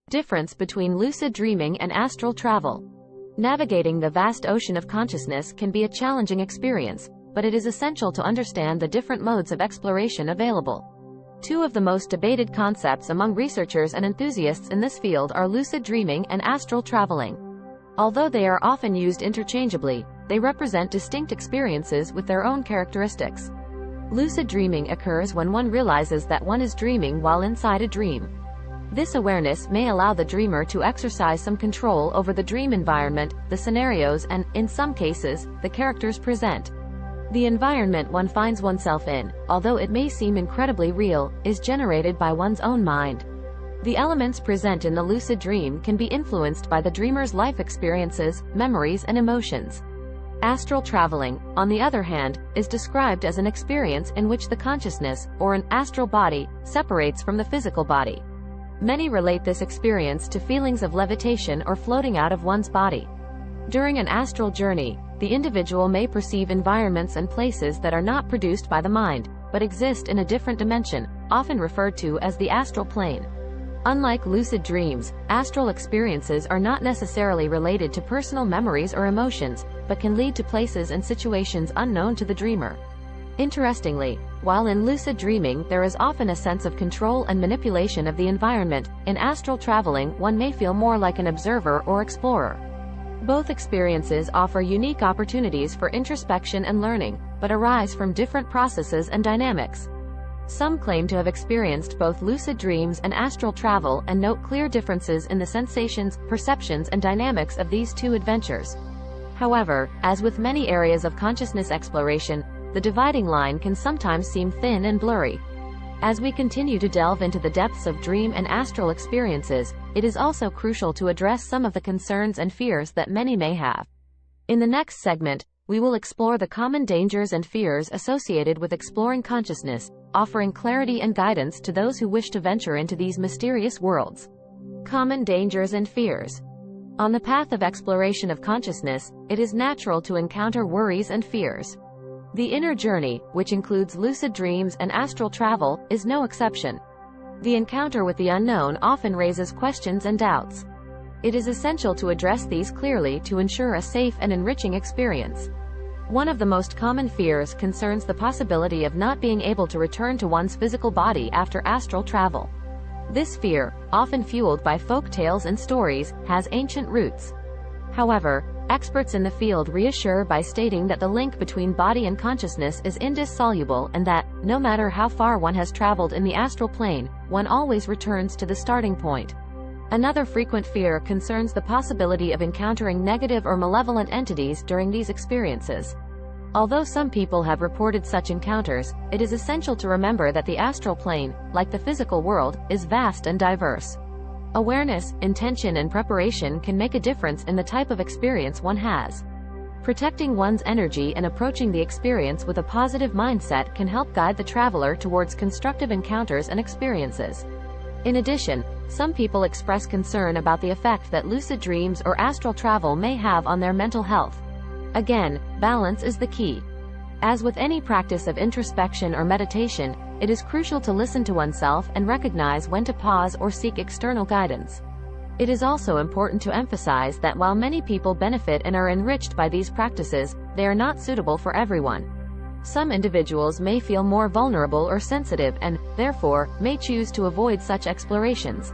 Difference between lucid dreaming and astral travel. Navigating the vast ocean of consciousness can be a challenging experience, but it is essential to understand the different modes of exploration available. Two of the most debated concepts among researchers and enthusiasts in this field are lucid dreaming and astral traveling. Although they are often used interchangeably, they represent distinct experiences with their own characteristics. Lucid dreaming occurs when one realizes that one is dreaming while inside a dream. This awareness may allow the dreamer to exercise some control over the dream environment, the scenarios and, in some cases, the characters present. The environment one finds oneself in, although it may seem incredibly real, is generated by one's own mind. The elements present in the lucid dream can be influenced by the dreamer's life experiences, memories and emotions. Astral traveling, on the other hand, is described as an experience in which the consciousness, or an astral body, separates from the physical body. Many relate this experience to feelings of levitation or floating out of one's body. During an astral journey, the individual may perceive environments and places that are not produced by the mind, but exist in a different dimension, often referred to as the astral plane. Unlike lucid dreams, astral experiences are not necessarily related to personal memories or emotions, but can lead to places and situations unknown to the dreamer. Interestingly, while in lucid dreaming there is often a sense of control and manipulation of the environment, in astral traveling one may feel more like an observer or explorer. Both experiences offer unique opportunities for introspection and learning, but arise from different processes and dynamics. Some claim to have experienced both lucid dreams and astral travel and note clear differences in the sensations, perceptions and dynamics of these two adventures. However, as with many areas of consciousness exploration, the dividing line can sometimes seem thin and blurry. As we continue to delve into the depths of dream and astral experiences, it is also crucial to address some of the concerns and fears that many may have. In the next segment, we will explore the common dangers and fears associated with exploring consciousness, offering clarity and guidance to those who wish to venture into these mysterious worlds. Common dangers and fears. On the path of exploration of consciousness, it is natural to encounter worries and fears. The inner journey, which includes lucid dreams and astral travel, is no exception. The encounter with the unknown often raises questions and doubts. It is essential to address these clearly to ensure a safe and enriching experience. One of the most common fears concerns the possibility of not being able to return to one's physical body after astral travel. This fear, often fueled by folk tales and stories, has ancient roots. However, experts in the field reassure by stating that the link between body and consciousness is indissoluble and that, no matter how far one has traveled in the astral plane, one always returns to the starting point. Another frequent fear concerns the possibility of encountering negative or malevolent entities during these experiences. Although some people have reported such encounters, it is essential to remember that the astral plane, like the physical world, is vast and diverse. Awareness, intention and preparation can make a difference in the type of experience one has. Protecting one's energy and approaching the experience with a positive mindset can help guide the traveler towards constructive encounters and experiences. In addition, some people express concern about the effect that lucid dreams or astral travel may have on their mental health. Again, balance is the key. As with any practice of introspection or meditation, it is crucial to listen to oneself and recognize when to pause or seek external guidance. It is also important to emphasize that while many people benefit and are enriched by these practices, they are not suitable for everyone. Some individuals may feel more vulnerable or sensitive and, therefore, may choose to avoid such explorations.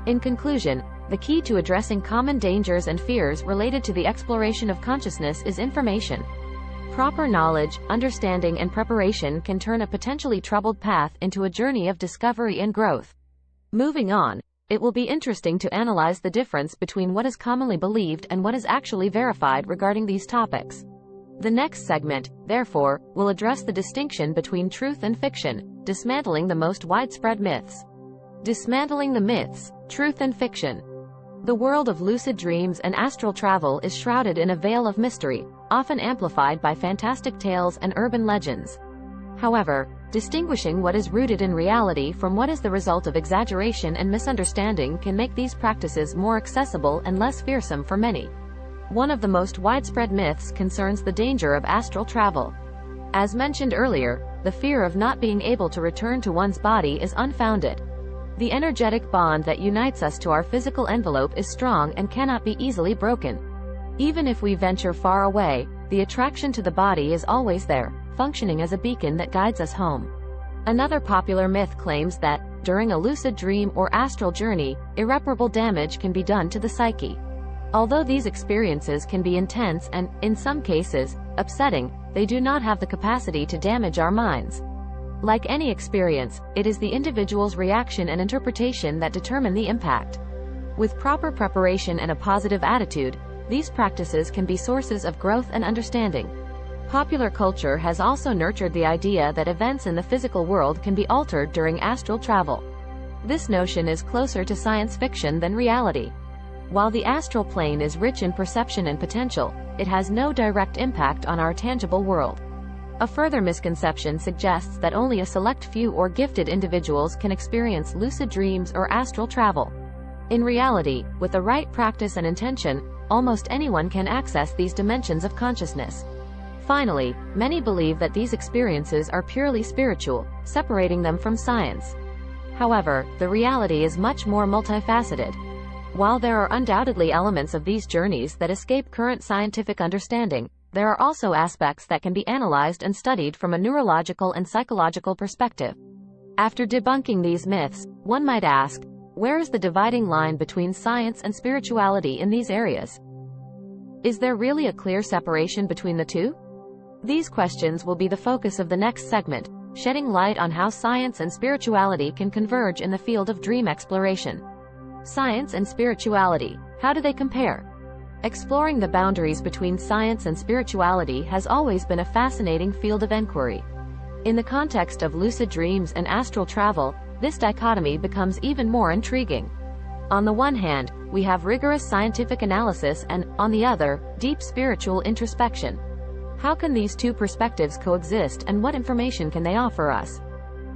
In conclusion, the key to addressing common dangers and fears related to the exploration of consciousness is information. Proper knowledge, understanding and preparation can turn a potentially troubled path into a journey of discovery and growth. Moving on, it will be interesting to analyze the difference between what is commonly believed and what is actually verified regarding these topics. The next segment, therefore, will address the distinction between truth and fiction, dismantling the most widespread myths. Dismantling the myths, truth and fiction. The world of lucid dreams and astral travel is shrouded in a veil of mystery, often amplified by fantastic tales and urban legends. However, distinguishing what is rooted in reality from what is the result of exaggeration and misunderstanding can make these practices more accessible and less fearsome for many. One of the most widespread myths concerns the danger of astral travel. As mentioned earlier, the fear of not being able to return to one's body is unfounded. The energetic bond that unites us to our physical envelope is strong and cannot be easily broken. Even if we venture far away, the attraction to the body is always there, functioning as a beacon that guides us home. Another popular myth claims that, during a lucid dream or astral journey, irreparable damage can be done to the psyche. Although these experiences can be intense and, in some cases, upsetting, they do not have the capacity to damage our minds. Like any experience, it is the individual's reaction and interpretation that determine the impact. With proper preparation and a positive attitude, these practices can be sources of growth and understanding. Popular culture has also nurtured the idea that events in the physical world can be altered during astral travel. This notion is closer to science fiction than reality. While the astral plane is rich in perception and potential, it has no direct impact on our tangible world. A further misconception suggests that only a select few or gifted individuals can experience lucid dreams or astral travel. In reality, with the right practice and intention, almost anyone can access these dimensions of consciousness. Finally, many believe that these experiences are purely spiritual, separating them from science. However, the reality is much more multifaceted. While there are undoubtedly elements of these journeys that escape current scientific understanding, there are also aspects that can be analyzed and studied from a neurological and psychological perspective. After debunking these myths, one might ask, where is the dividing line between science and spirituality in these areas? Is there really a clear separation between the two? These questions will be the focus of the next segment, shedding light on how science and spirituality can converge in the field of dream exploration. Science and spirituality, how do they compare? Exploring the boundaries between science and spirituality has always been a fascinating field of inquiry. In the context of lucid dreams and astral travel, this dichotomy becomes even more intriguing. On the one hand, we have rigorous scientific analysis and, on the other, deep spiritual introspection. How can these two perspectives coexist, and what information can they offer us?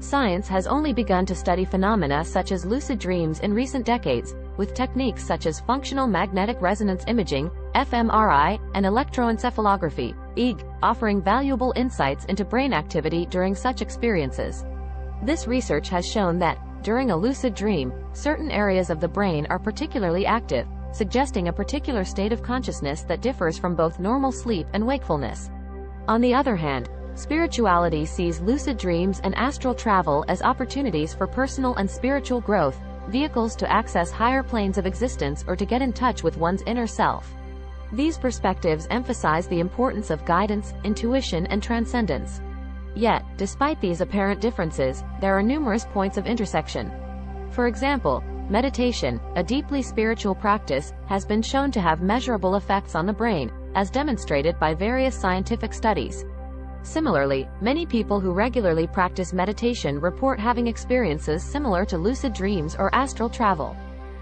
Science has only begun to study phenomena such as lucid dreams in recent decades, with techniques such as functional magnetic resonance imaging, fMRI, and electroencephalography, EEG, offering valuable insights into brain activity during such experiences. This research has shown that, during a lucid dream, certain areas of the brain are particularly active, suggesting a particular state of consciousness that differs from both normal sleep and wakefulness. On the other hand, spirituality sees lucid dreams and astral travel as opportunities for personal and spiritual growth, vehicles to access higher planes of existence or to get in touch with one's inner self. These perspectives emphasize the importance of guidance, intuition, and transcendence. Yet, despite these apparent differences, there are numerous points of intersection. For example, meditation, a deeply spiritual practice, has been shown to have measurable effects on the brain, as demonstrated by various scientific studies. Similarly, many people who regularly practice meditation report having experiences similar to lucid dreams or astral travel.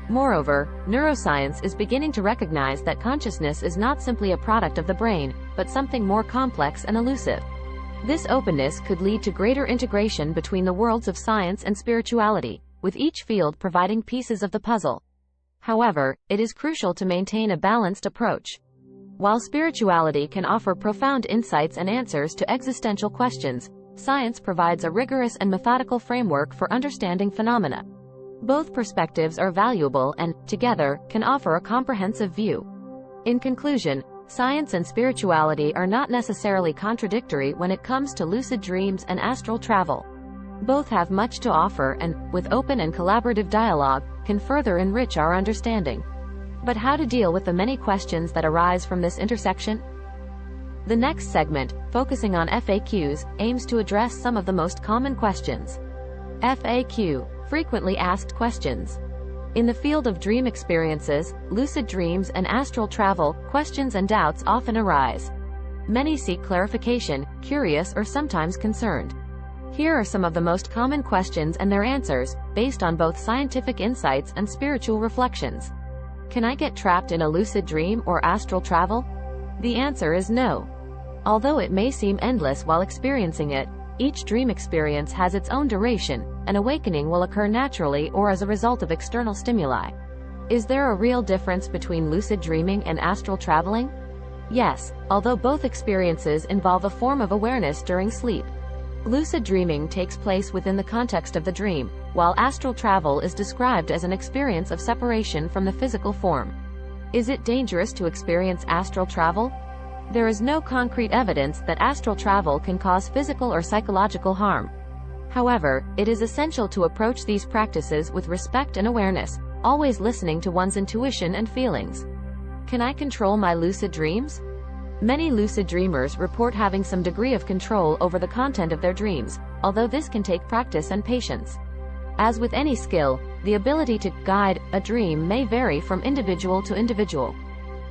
Moreover, neuroscience is beginning to recognize that consciousness is not simply a product of the brain, but something more complex and elusive. This openness could lead to greater integration between the worlds of science and spirituality, with each field providing pieces of the puzzle. However, it is crucial to maintain a balanced approach. While spirituality can offer profound insights and answers to existential questions, science provides a rigorous and methodical framework for understanding phenomena. Both perspectives are valuable and, together, can offer a comprehensive view. In conclusion, science and spirituality are not necessarily contradictory when it comes to lucid dreams and astral travel. Both have much to offer and, with open and collaborative dialogue, can further enrich our understanding. But how to deal with the many questions that arise from this intersection? The next segment, focusing on FAQs, aims to address some of the most common questions. FAQ, frequently asked questions. In the field of dream experiences, lucid dreams and astral travel, questions and doubts often arise. Many seek clarification, curious or sometimes concerned. Here are some of the most common questions and their answers, based on both scientific insights and spiritual reflections. Can I get trapped in a lucid dream or astral travel? The answer is no. Although it may seem endless while experiencing it, each dream experience has its own duration. An awakening will occur naturally or as a result of external stimuli. Is there a real difference between lucid dreaming and astral traveling? Yes, although both experiences involve a form of awareness during sleep. Lucid dreaming takes place within the context of the dream, while astral travel is described as an experience of separation from the physical form. Is it dangerous to experience astral travel? There is no concrete evidence that astral travel can cause physical or psychological harm. However, it is essential to approach these practices with respect and awareness, always listening to one's intuition and feelings. Can I control my lucid dreams? Many lucid dreamers report having some degree of control over the content of their dreams, although this can take practice and patience. As with any skill, the ability to guide a dream may vary from individual to individual.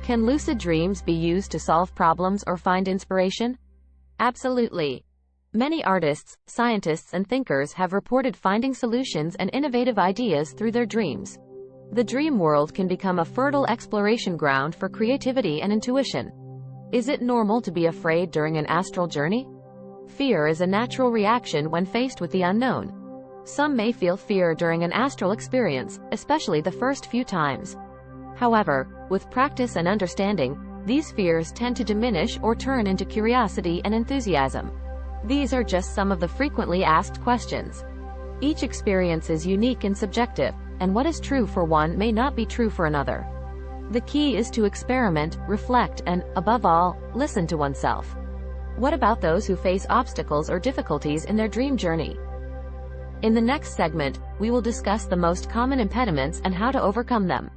Can lucid dreams be used to solve problems or find inspiration? Absolutely. Many artists, scientists, and thinkers have reported finding solutions and innovative ideas through their dreams. The dream world can become a fertile exploration ground for creativity and intuition. Is it normal to be afraid during an astral journey? Fear is a natural reaction when faced with the unknown. Some may feel fear during an astral experience, especially the first few times. However, with practice and understanding, these fears tend to diminish or turn into curiosity and enthusiasm. These are just some of the frequently asked questions. Each experience is unique and subjective, and what is true for one may not be true for another. The key is to experiment, reflect, and, above all, listen to oneself. What about those who face obstacles or difficulties in their dream journey? In the next segment, we will discuss the most common impediments and how to overcome them.